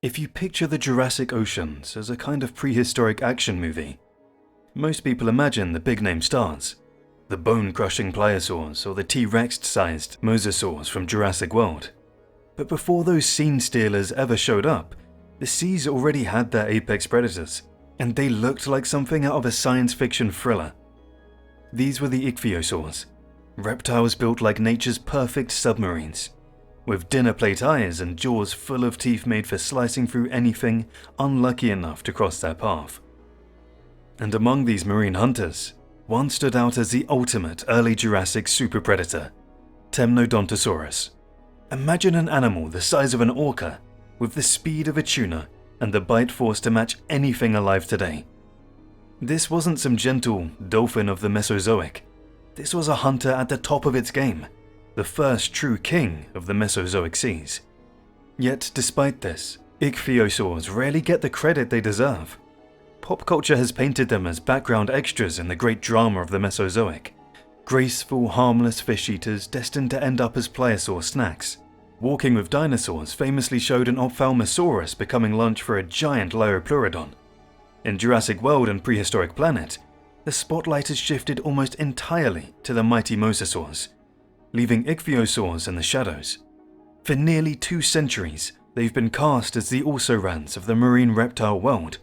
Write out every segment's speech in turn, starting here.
If you picture the Jurassic Oceans as a kind of prehistoric action movie, most people imagine the big-name stars, the bone-crushing pliosaurs or the T-Rex-sized mosasaurs from Jurassic World. But before those scene stealers ever showed up, the seas already had their apex predators, and they looked like something out of a science fiction thriller. These were the Ichthyosaurs, reptiles built like nature's perfect submarines, with dinner plate eyes and jaws full of teeth made for slicing through anything unlucky enough to cross their path. And among these marine hunters, one stood out as the ultimate early Jurassic super predator, Temnodontosaurus. Imagine an animal the size of an orca, with the speed of a tuna and the bite force to match anything alive today. This wasn't some gentle dolphin of the Mesozoic. This was a hunter at the top of its game, the first true king of the Mesozoic seas. Yet despite this, Ichthyosaurs rarely get the credit they deserve. Pop culture has painted them as background extras in the great drama of the Mesozoic, graceful, harmless fish eaters destined to end up as pliosaur snacks. Walking with Dinosaurs famously showed an Ophthalmosaurus becoming lunch for a giant Liopleurodon. In Jurassic World and Prehistoric Planet, the spotlight has shifted almost entirely to the mighty mosasaurs, leaving Ichthyosaurs in the shadows. For nearly 2 centuries, they've been cast as the also-rans of the marine reptile world,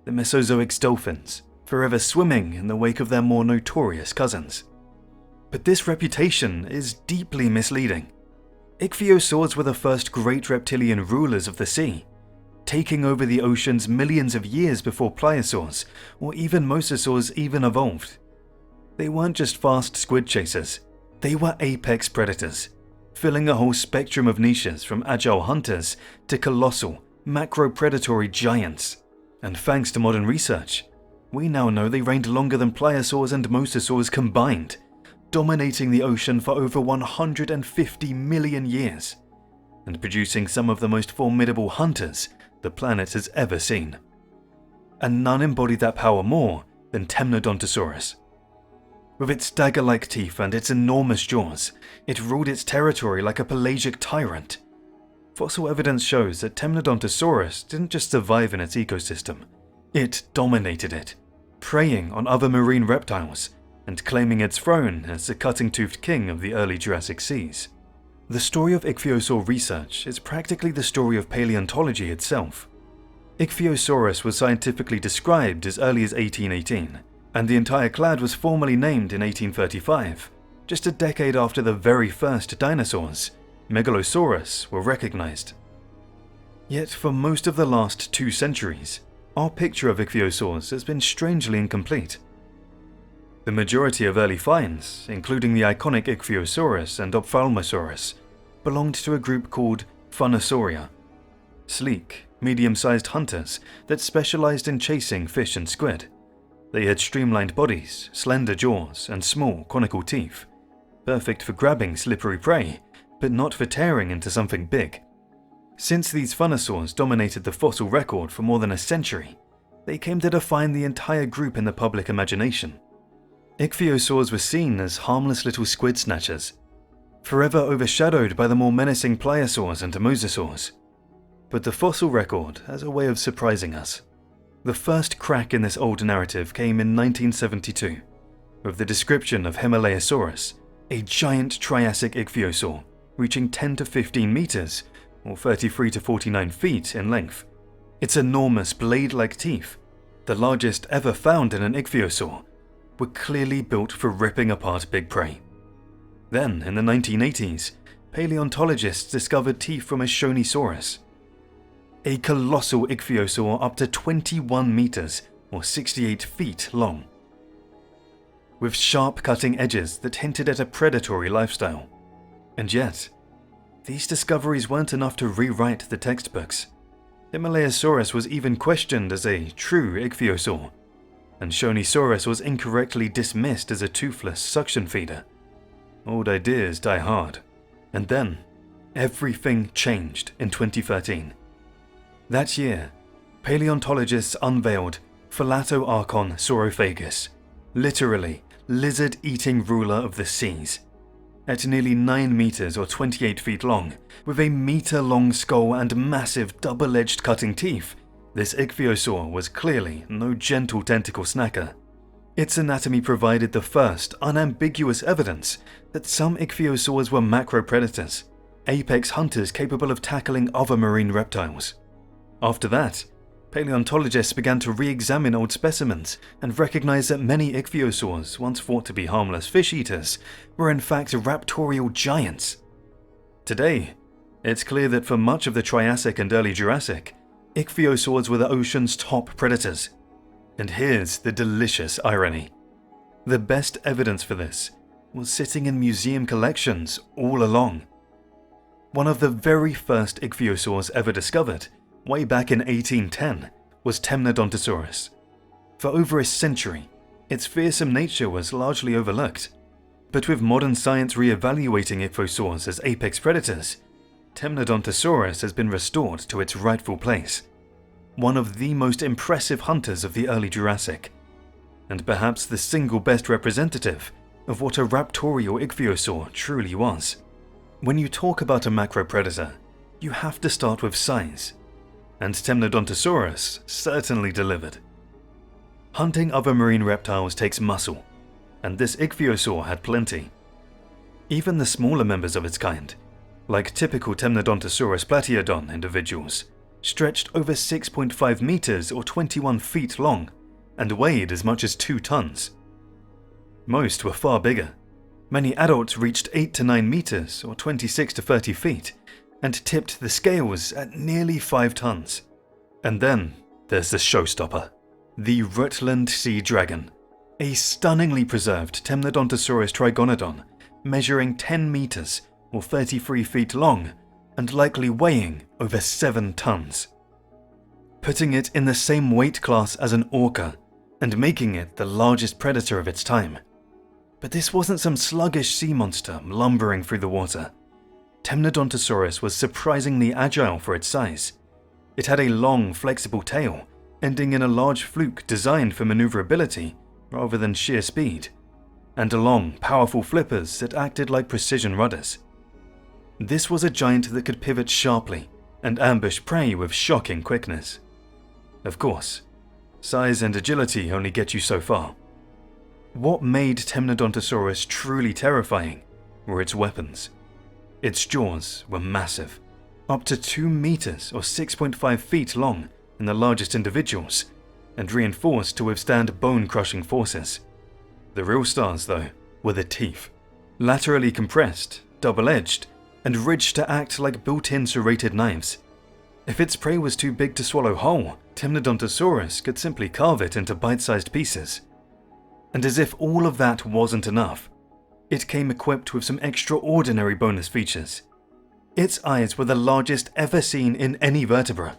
the Mesozoic's dolphins, forever swimming in the wake of their more notorious cousins. But this reputation is deeply misleading. Ichthyosaurs were the first great reptilian rulers of the sea, taking over the oceans millions of years before pliosaurs or even mosasaurs even evolved. They weren't just fast squid chasers, they were apex predators, filling a whole spectrum of niches from agile hunters to colossal, macro-predatory giants. And thanks to modern research, we now know they reigned longer than pliosaurs and mosasaurs combined, dominating the ocean for over 150 million years, and producing some of the most formidable hunters the planet has ever seen. And none embodied that power more than Temnodontosaurus. With its dagger-like teeth and its enormous jaws, it ruled its territory like a pelagic tyrant. Fossil evidence shows that Temnodontosaurus didn't just survive in its ecosystem, it dominated it, preying on other marine reptiles and claiming its throne as the cutting-toothed king of the early Jurassic seas. The story of Ichthyosaur research is practically the story of paleontology itself. Ichthyosaurus was scientifically described as early as 1818, and the entire clade was formally named in 1835, just a decade after the very first dinosaurs, Megalosaurus, were recognized. Yet for most of the last 2 centuries, our picture of Ichthyosaurs has been strangely incomplete. The majority of early finds, including the iconic Ichthyosaurus and Ophthalmosaurus, belonged to a group called Funasauria, sleek, medium-sized hunters that specialized in chasing fish and squid. They had streamlined bodies, slender jaws, and small, conical teeth, perfect for grabbing slippery prey, but not for tearing into something big. Since these Funasauurs dominated the fossil record for more than a century, they came to define the entire group in the public imagination. Ichthyosaurs were seen as harmless little squid snatchers, forever overshadowed by the more menacing pliosaurs and mosasaurs. But the fossil record has a way of surprising us. The first crack in this old narrative came in 1972, with the description of Himalayasaurus, a giant Triassic ichthyosaur reaching 10 to 15 meters, or 33 to 49 feet in length. Its enormous blade-like teeth, the largest ever found in an ichthyosaur, were clearly built for ripping apart big prey. Then, in the 1980s, paleontologists discovered teeth from Oceanisaurus, a colossal ichthyosaur up to 21 meters or 68 feet long, with sharp cutting edges that hinted at a predatory lifestyle. And yet, these discoveries weren't enough to rewrite the textbooks. Himalayasaurus was even questioned as a true ichthyosaur, and Oceanisaurus was incorrectly dismissed as a toothless suction feeder. Old ideas die hard. And then, everything changed in 2013. That year, paleontologists unveiled Phyllatoarchon saurophagus, literally lizard-eating ruler of the seas, At nearly 9 meters or 28 feet long, with a meter-long skull and massive double-edged cutting teeth, this Ichthyosaur was clearly no gentle tentacle snacker. Its anatomy provided the first, unambiguous evidence that some Ichthyosaurs were macropredators, apex hunters capable of tackling other marine reptiles. After that, paleontologists began to re-examine old specimens and recognize that many Ichthyosaurs, once thought to be harmless fish-eaters, were in fact raptorial giants. Today, it's clear that for much of the Triassic and early Jurassic, Ichthyosaurs were the ocean's top predators. And here's the delicious irony. The best evidence for this was sitting in museum collections all along. One of the very first Ichthyosaurs ever discovered, way back in 1810, was Temnodontosaurus. For over a century, its fearsome nature was largely overlooked. But with modern science re-evaluating Ichthyosaurs as apex predators, Temnodontosaurus has been restored to its rightful place. One of the most impressive hunters of the early Jurassic, and perhaps the single best representative of what a raptorial Ichthyosaur truly was. When you talk about a macropredator, you have to start with size, and Temnodontosaurus certainly delivered. Hunting other marine reptiles takes muscle, and this Ichthyosaur had plenty. Even the smaller members of its kind, like typical Temnodontosaurus platyodon individuals, stretched over 6.5 meters or 21 feet long, and weighed as much as 2 tons. Most were far bigger. Many adults reached 8 to 9 meters or 26 to 30 feet, and tipped the scales at nearly 5 tons. And then there's the showstopper, the Rutland sea dragon, a stunningly preserved Temnodontosaurus trigonodon, measuring 10 meters or 33 feet long, and likely weighing over 7 tons. Putting it in the same weight class as an orca, and making it the largest predator of its time. But this wasn't some sluggish sea monster lumbering through the water. Temnodontosaurus was surprisingly agile for its size. It had a long, flexible tail, ending in a large fluke designed for maneuverability rather than sheer speed, and long, powerful flippers that acted like precision rudders. This was a giant that could pivot sharply and ambush prey with shocking quickness. Of course, size and agility only get you so far. What made Temnodontosaurus truly terrifying were its weapons. Its jaws were massive, up to 2 meters or 6.5 feet long in the largest individuals, and reinforced to withstand bone-crushing forces. The real stars, though, were the teeth, laterally compressed, double-edged, and ridged to act like built-in serrated knives. If its prey was too big to swallow whole, Temnodontosaurus could simply carve it into bite-sized pieces. And as if all of that wasn't enough, it came equipped with some extraordinary bonus features. Its eyes were the largest ever seen in any vertebra,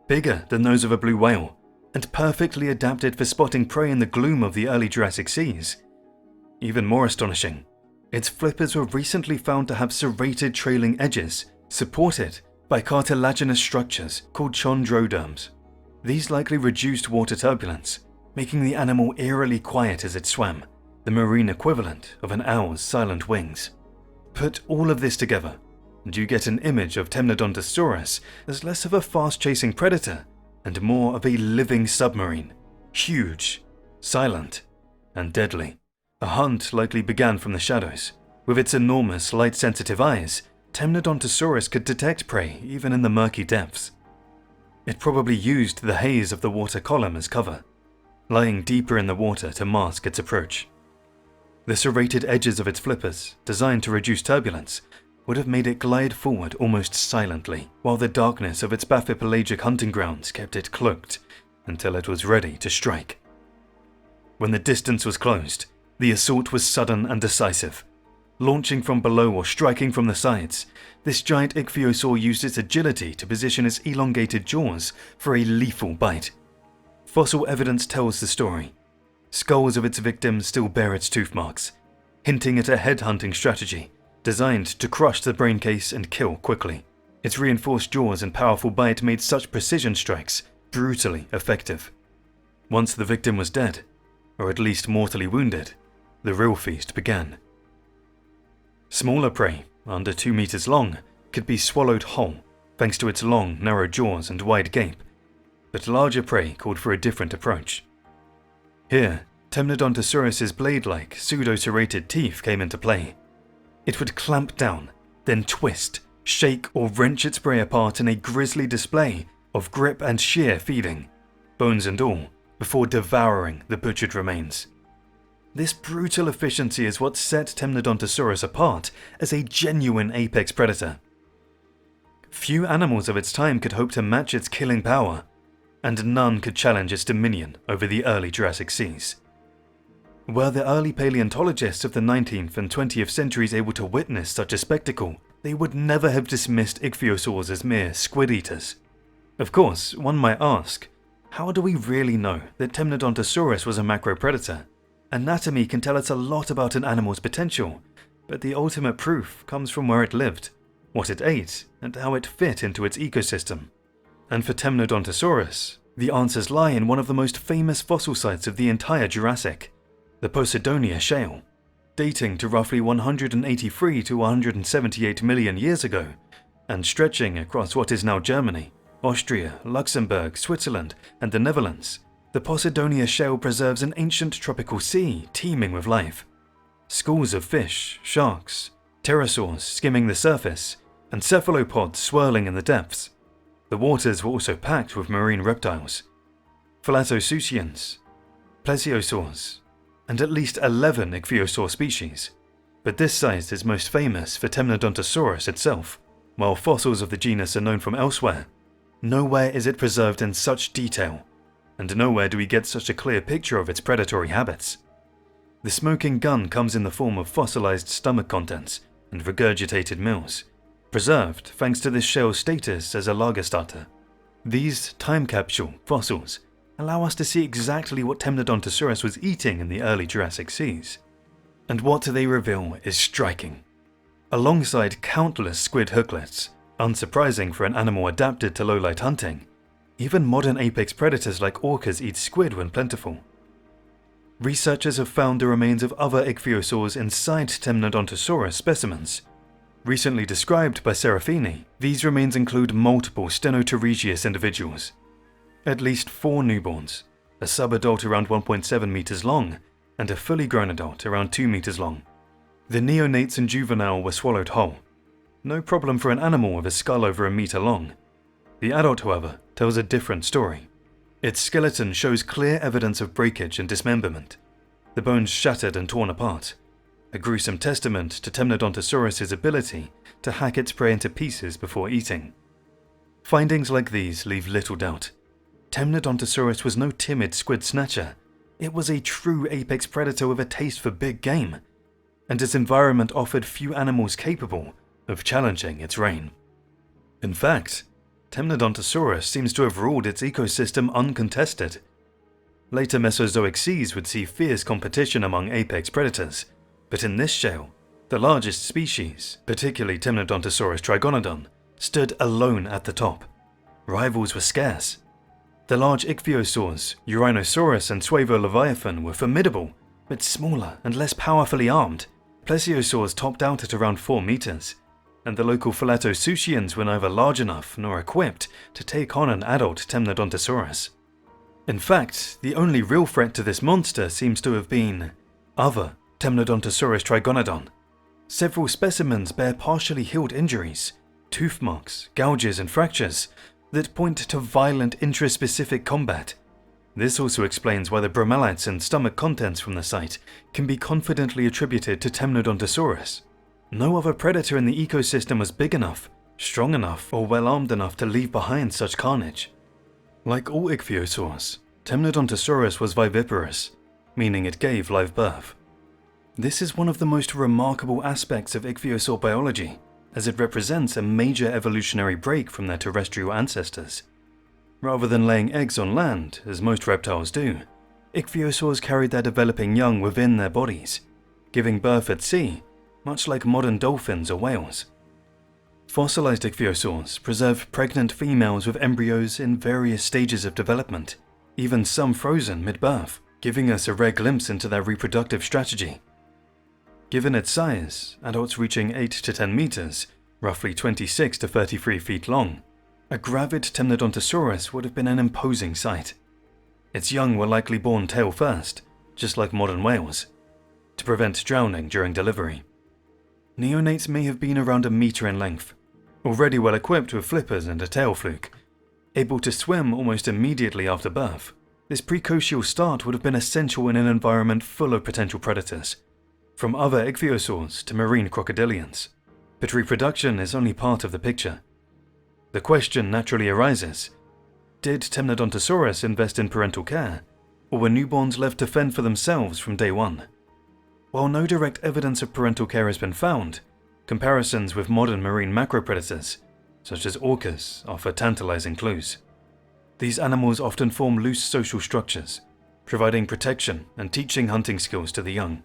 bigger than those of a blue whale, and perfectly adapted for spotting prey in the gloom of the early Jurassic seas. Even more astonishing, its flippers were recently found to have serrated trailing edges, supported by cartilaginous structures called chondroderms. These likely reduced water turbulence, making the animal eerily quiet as it swam, the marine equivalent of an owl's silent wings. Put all of this together, and you get an image of Temnodontosaurus as less of a fast-chasing predator and more of a living submarine, huge, silent, and deadly. A hunt likely began from the shadows. With its enormous, light-sensitive eyes, Temnodontosaurus could detect prey even in the murky depths. It probably used the haze of the water column as cover, lying deeper in the water to mask its approach. The serrated edges of its flippers, designed to reduce turbulence, would have made it glide forward almost silently, while the darkness of its bathypelagic hunting grounds kept it cloaked until it was ready to strike. When the distance was closed, the assault was sudden and decisive. Launching from below or striking from the sides, this giant Ichthyosaur used its agility to position its elongated jaws for a lethal bite. Fossil evidence tells the story. Skulls of its victims still bear its tooth marks, hinting at a headhunting strategy designed to crush the brain case and kill quickly. Its reinforced jaws and powerful bite made such precision strikes brutally effective. Once the victim was dead, or at least mortally wounded, the real feast began. Smaller prey, under 2 meters long, could be swallowed whole thanks to its long, narrow jaws and wide gape, but larger prey called for a different approach. Here, Temnodontosaurus's blade-like, pseudo-serrated teeth came into play. It would clamp down, then twist, shake or wrench its prey apart in a grisly display of grip and sheer feeding, bones and all, before devouring the butchered remains. This brutal efficiency is what set Temnodontosaurus apart as a genuine apex predator. Few animals of its time could hope to match its killing power, and none could challenge its dominion over the early Jurassic seas. Were the early paleontologists of the 19th and 20th centuries able to witness such a spectacle, they would never have dismissed ichthyosaurs as mere squid eaters. Of course, one might ask, how do we really know that Temnodontosaurus was a macropredator? Anatomy can tell us a lot about an animal's potential, but the ultimate proof comes from where it lived, what it ate, and how it fit into its ecosystem. And for Temnodontosaurus, the answers lie in one of the most famous fossil sites of the entire Jurassic, the Posidonia Shale, dating to roughly 183 to 178 million years ago, and stretching across what is now Germany, Austria, Luxembourg, Switzerland, and the Netherlands. The Posidonia Shale preserves an ancient tropical sea teeming with life. Schools of fish, sharks, pterosaurs skimming the surface, and cephalopods swirling in the depths. The waters were also packed with marine reptiles, Thalattosuchians, pliosaurs, and at least 11 Ichthyosaur species. But this site is most famous for Temnodontosaurus itself. While fossils of the genus are known from elsewhere, nowhere is it preserved in such detail, and nowhere do we get such a clear picture of its predatory habits. The smoking gun comes in the form of fossilized stomach contents and regurgitated meals, preserved thanks to this shell's status as a lagerstätte. These time capsule fossils allow us to see exactly what Temnodontosaurus was eating in the early Jurassic seas. And what they reveal is striking. Alongside countless squid hooklets, unsurprising for an animal adapted to low-light hunting, even modern apex predators like orcas eat squid when plentiful. Researchers have found the remains of other ichthyosaurs inside Temnodontosaurus specimens. Recently described by Serafini, these remains include multiple Stenoteregius individuals, at least 4 newborns, a subadult around 1.7 meters long, and a fully grown adult around 2 meters long. The neonates and juvenile were swallowed whole. No problem for an animal with a skull over a meter long. The adult, however, tells a different story. Its skeleton shows clear evidence of breakage and dismemberment, the bones shattered and torn apart, a gruesome testament to Temnodontosaurus's ability to hack its prey into pieces before eating. Findings like these leave little doubt. Temnodontosaurus was no timid squid snatcher. It was a true apex predator with a taste for big game, and its environment offered few animals capable of challenging its reign. In fact, Temnodontosaurus seems to have ruled its ecosystem uncontested. Later Mesozoic seas would see fierce competition among apex predators, but in this shale, the largest species, particularly Temnodontosaurus trigonodon, stood alone at the top. Rivals were scarce. The large ichthyosaurs, Urinosaurus and Suavo-Leviathan, were formidable, but smaller and less powerfully armed. Plesiosaurs topped out at around 4 meters, and the local Thalattosuchians were neither large enough nor equipped to take on an adult Temnodontosaurus. In fact, the only real threat to this monster seems to have been other Temnodontosaurus trigonodon. Several specimens bear partially healed injuries, tooth marks, gouges and fractures that point to violent intraspecific combat. This also explains why the bromelites and stomach contents from the site can be confidently attributed to Temnodontosaurus. No other predator in the ecosystem was big enough, strong enough, or well armed enough to leave behind such carnage. Like all ichthyosaurs, Temnodontosaurus was viviparous, meaning it gave live birth. This is one of the most remarkable aspects of ichthyosaur biology, as it represents a major evolutionary break from their terrestrial ancestors. Rather than laying eggs on land, as most reptiles do, ichthyosaurs carried their developing young within their bodies, giving birth at sea, much like modern dolphins or whales. Fossilized ichthyosaurs preserve pregnant females with embryos in various stages of development, even some frozen mid-birth, giving us a rare glimpse into their reproductive strategy. Given its size, adults reaching 8 to 10 meters, roughly 26 to 33 feet long, a gravid Temnodontosaurus would have been an imposing sight. Its young were likely born tail first, just like modern whales, to prevent drowning during delivery. Neonates may have been around a meter in length, already well equipped with flippers and a tail fluke. Able to swim almost immediately after birth, this precocial start would have been essential in an environment full of potential predators, from other ichthyosaurs to marine crocodilians. But reproduction is only part of the picture. The question naturally arises, did Temnodontosaurus invest in parental care, or were newborns left to fend for themselves from day one? While no direct evidence of parental care has been found, comparisons with modern marine macropredators, such as orcas, offer tantalizing clues. These animals often form loose social structures, providing protection and teaching hunting skills to the young.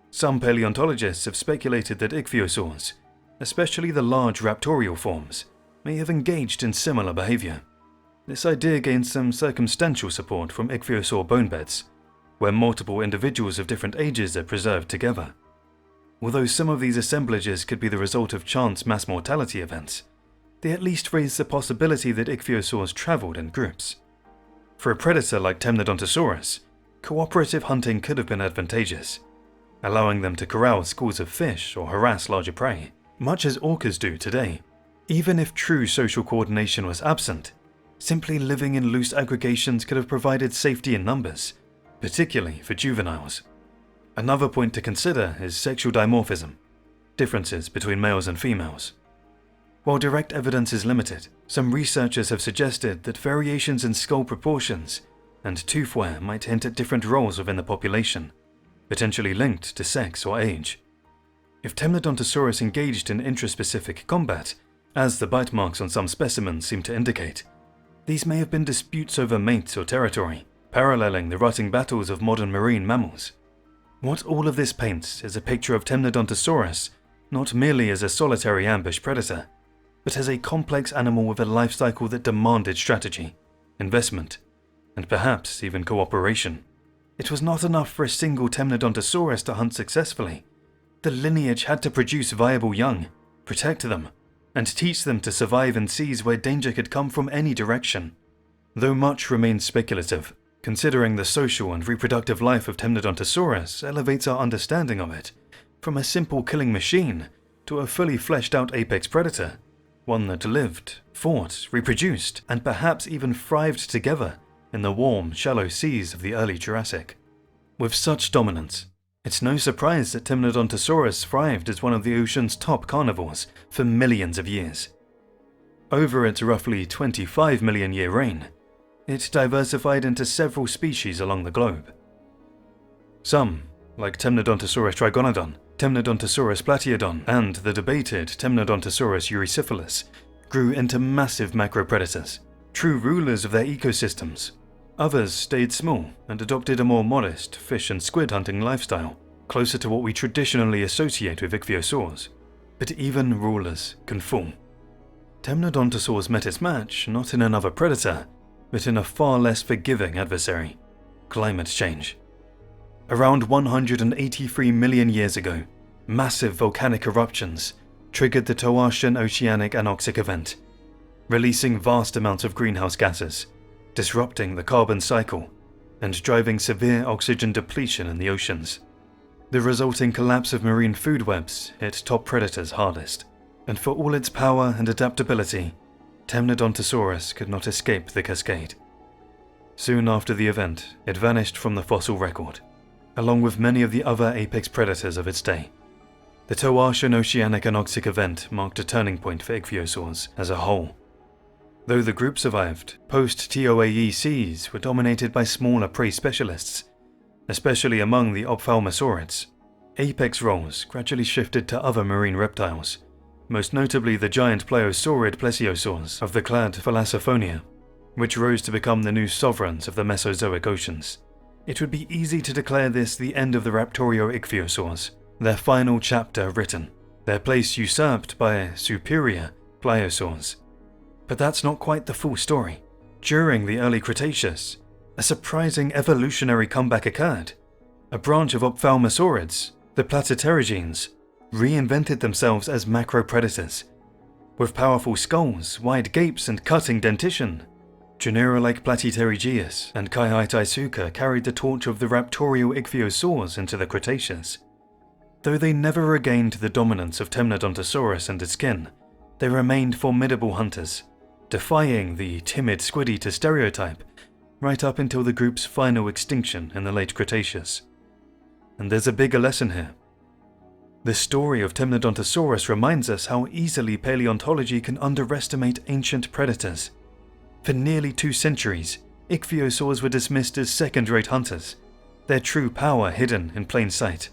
Some paleontologists have speculated that ichthyosaurs, especially the large raptorial forms, may have engaged in similar behavior. This idea gains some circumstantial support from ichthyosaur bone beds, where multiple individuals of different ages are preserved together. Although some of these assemblages could be the result of chance mass mortality events, they at least raise the possibility that ichthyosaurs traveled in groups. For a predator like Temnodontosaurus, cooperative hunting could have been advantageous, allowing them to corral schools of fish or harass larger prey, much as orcas do today. Even if true social coordination was absent, simply living in loose aggregations could have provided safety in numbers, particularly for juveniles. Another point to consider is sexual dimorphism, differences between males and females. While direct evidence is limited, some researchers have suggested that variations in skull proportions and tooth wear might hint at different roles within the population, potentially linked to sex or age. If Temnodontosaurus engaged in intraspecific combat, as the bite marks on some specimens seem to indicate, these may have been disputes over mates or territory, paralleling the rutting battles of modern marine mammals. What all of this paints is a picture of Temnodontosaurus not merely as a solitary ambush predator, but as a complex animal with a life cycle that demanded strategy, investment, and perhaps even cooperation. It was not enough for a single Temnodontosaurus to hunt successfully. The lineage had to produce viable young, protect them, and teach them to survive in seas where danger could come from any direction. Though much remains speculative, considering the social and reproductive life of Temnodontosaurus elevates our understanding of it from a simple killing machine to a fully fleshed out apex predator, one that lived, fought, reproduced, and perhaps even thrived together in the warm, shallow seas of the early Jurassic. With such dominance, it's no surprise that Temnodontosaurus thrived as one of the ocean's top carnivores for millions of years. Over its roughly 25 million year reign, it diversified into several species along the globe. Some, like Temnodontosaurus trigonodon, Temnodontosaurus platyodon, and the debated Temnodontosaurus eurycephalus, grew into massive macropredators, true rulers of their ecosystems. Others stayed small and adopted a more modest fish and squid hunting lifestyle, closer to what we traditionally associate with ichthyosaurs. But even rulers can fall. Temnodontosaurs met its match not in another predator, but in a far less forgiving adversary: climate change. Around 183 million years ago, massive volcanic eruptions triggered the Toarcian Oceanic Anoxic event, releasing vast amounts of greenhouse gases, disrupting the carbon cycle, and driving severe oxygen depletion in the oceans. The resulting collapse of marine food webs hit top predators hardest, and for all its power and adaptability, Temnodontosaurus could not escape the cascade. Soon after the event, it vanished from the fossil record, along with many of the other apex predators of its day. The Toarcian Oceanic Anoxic event marked a turning point for ichthyosaurs as a whole. Though the group survived, post-TOAE seas were dominated by smaller prey specialists, especially among the ophthalmosaurids. Apex roles gradually shifted to other marine reptiles, most notably the giant pliosaurid plesiosaurs of the clade Thalassophonia, which rose to become the new sovereigns of the Mesozoic oceans. It would be easy to declare this the end of the Raptorial ichthyosaurs, their final chapter written, their place usurped by superior pliosaurs. But that's not quite the full story. During the early Cretaceous, a surprising evolutionary comeback occurred. A branch of ophthalmosaurids, The platypterygenes reinvented themselves as macropredators. With powerful skulls, wide gapes, and cutting dentition, genera like Platypterygeus and Kaihaitaisuka carried the torch of the raptorial Ichthyosaurs into the Cretaceous. Though they never regained the dominance of Temnodontosaurus and its kin, they remained formidable hunters, defying the timid squid-eater stereotype right up until the group's final extinction in the late Cretaceous. And there's a bigger lesson here. The story of Temnodontosaurus reminds us how easily paleontology can underestimate ancient predators. For nearly 2 centuries, Ichthyosaurs were dismissed as second-rate hunters, their true power hidden in plain sight.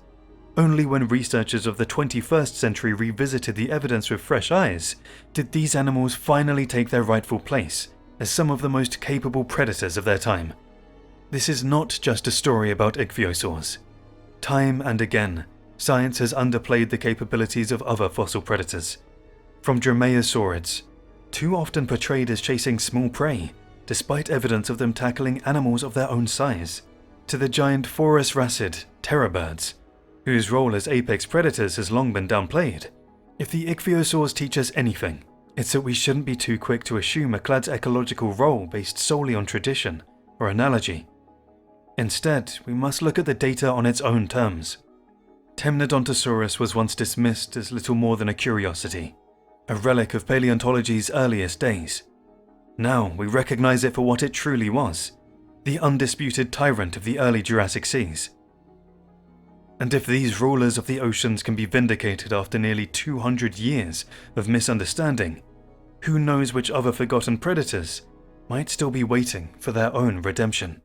Only when researchers of the 21st century revisited the evidence with fresh eyes did these animals finally take their rightful place as some of the most capable predators of their time. This is not just a story about Ichthyosaurs. Time and again, science has underplayed the capabilities of other fossil predators. From dromaeosaurids, too often portrayed as chasing small prey, despite evidence of them tackling animals of their own size, to the giant phorusracid terrorbirds, whose role as apex predators has long been downplayed. If the Ichthyosaurs teach us anything, it's that we shouldn't be too quick to assume a clad's ecological role based solely on tradition or analogy. Instead, we must look at the data on its own terms. Temnodontosaurus was once dismissed as little more than a curiosity, a relic of paleontology's earliest days. Now we recognize it for what it truly was, the undisputed tyrant of the early Jurassic seas. And if these rulers of the oceans can be vindicated after nearly 200 years of misunderstanding, who knows which other forgotten predators might still be waiting for their own redemption.